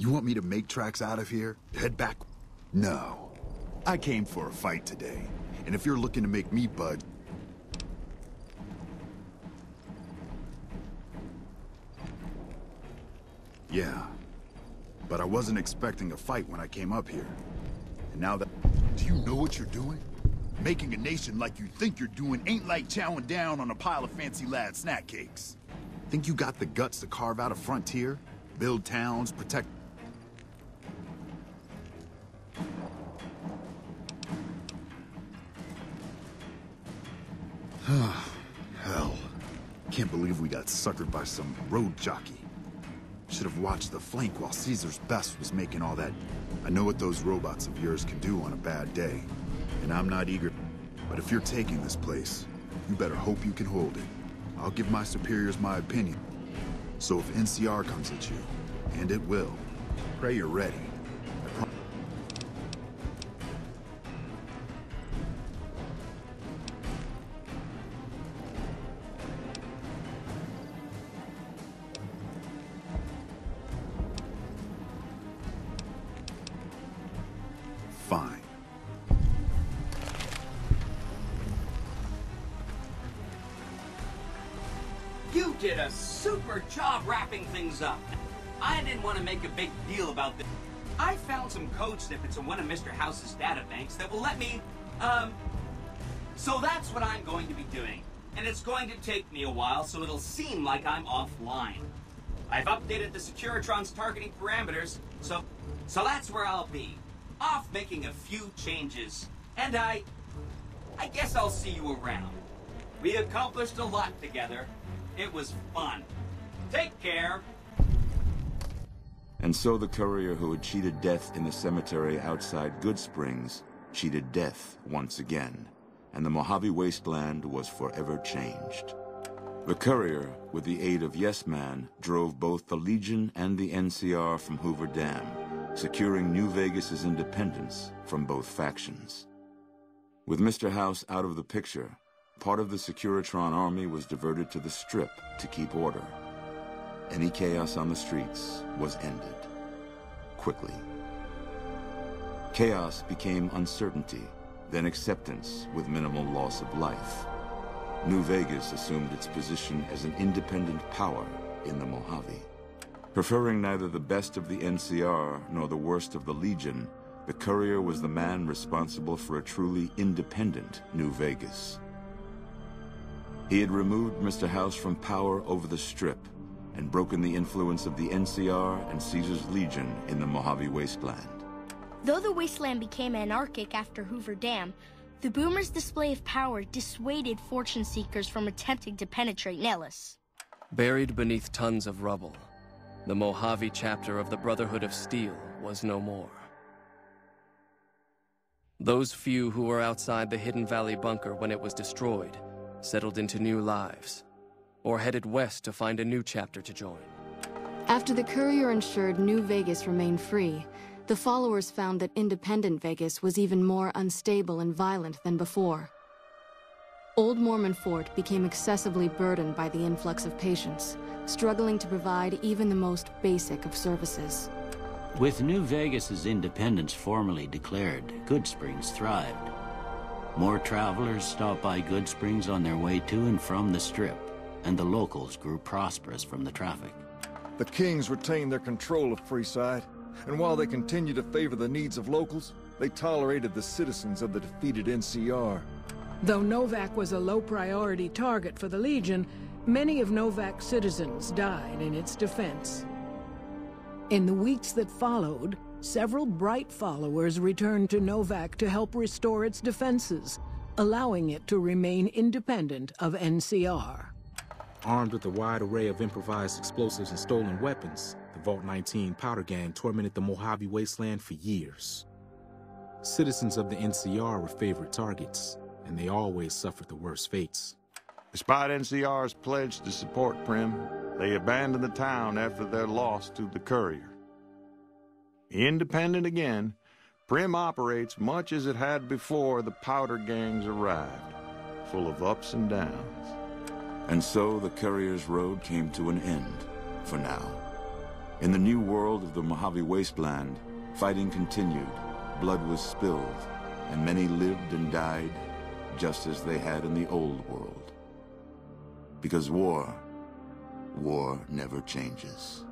You want me to make tracks out of here? Head back? No. I came for a fight today. And if you're looking to make me budge... Yeah. But I wasn't expecting a fight when I came up here. And now that... Do you know what you're doing? Making a nation like you think you're doing ain't like chowing down on a pile of fancy lad snack cakes. Think you got the guts to carve out a frontier? Build towns, protect... Hell. Can't believe we got suckered by some road jockey. Should have watched the flank while Caesar's best was making all that. I know what those robots of yours can do on a bad day. And I'm not eager. But if you're taking this place, you better hope you can hold it. I'll give my superiors my opinion. So if NCR comes at you, and it will, pray you're ready. Fine. You did a super job wrapping things up. I didn't want to make a big deal about this. I found some code snippets in one of Mr. House's databanks that will let me, So that's what I'm going to be doing. And it's going to take me a while, so it'll seem like I'm offline. I've updated the Securitron's targeting parameters, so that's where I'll be. Off making a few changes. And I guess I'll see you around. We accomplished a lot together. It was fun. Take care. And so the courier who had cheated death in the cemetery outside Goodsprings cheated death once again, and the Mojave Wasteland was forever changed. The courier, with the aid of Yes Man, drove both the Legion and the NCR from Hoover Dam, securing New Vegas's independence from both factions. With Mr. House out of the picture, part of the Securitron army was diverted to the Strip to keep order. Any chaos on the streets was ended. Quickly. Chaos became uncertainty, then acceptance with minimal loss of life. New Vegas assumed its position as an independent power in the Mojave. Preferring neither the best of the NCR nor the worst of the Legion, the courier was the man responsible for a truly independent New Vegas. He had removed Mr. House from power over the Strip and broken the influence of the NCR and Caesar's Legion in the Mojave Wasteland. Though the wasteland became anarchic after Hoover Dam, the Boomers' display of power dissuaded fortune seekers from attempting to penetrate Nellis. Buried beneath tons of rubble, the Mojave chapter of the Brotherhood of Steel was no more. Those few who were outside the Hidden Valley bunker when it was destroyed settled into new lives, or headed west to find a new chapter to join. After the courier ensured New Vegas remained free, the followers found that independent Vegas was even more unstable and violent than before. Old Mormon Fort became excessively burdened by the influx of patients, struggling to provide even the most basic of services. With New Vegas's independence formally declared, Goodsprings thrived. More travelers stopped by Goodsprings on their way to and from the Strip, and the locals grew prosperous from the traffic. The Kings retained their control of Freeside, and while they continued to favor the needs of locals, they tolerated the citizens of the defeated NCR. Though Novac was a low-priority target for the Legion, many of Novac's citizens died in its defense. In the weeks that followed, several bright followers returned to Novac to help restore its defenses, allowing it to remain independent of NCR. Armed with a wide array of improvised explosives and stolen weapons, the Vault 19 Powder Gang tormented the Mojave Wasteland for years. Citizens of the NCR were favorite targets, and they always suffered the worst fates. Despite NCR's pledge to support Prim, they abandoned the town after their loss to the Courier. Independent again, Prim operates much as it had before the Powder Gangs arrived, full of ups and downs. And so the Courier's road came to an end, for now. In the new world of the Mojave Wasteland, fighting continued, blood was spilled, and many lived and died just as they had in the old world. Because war never changes.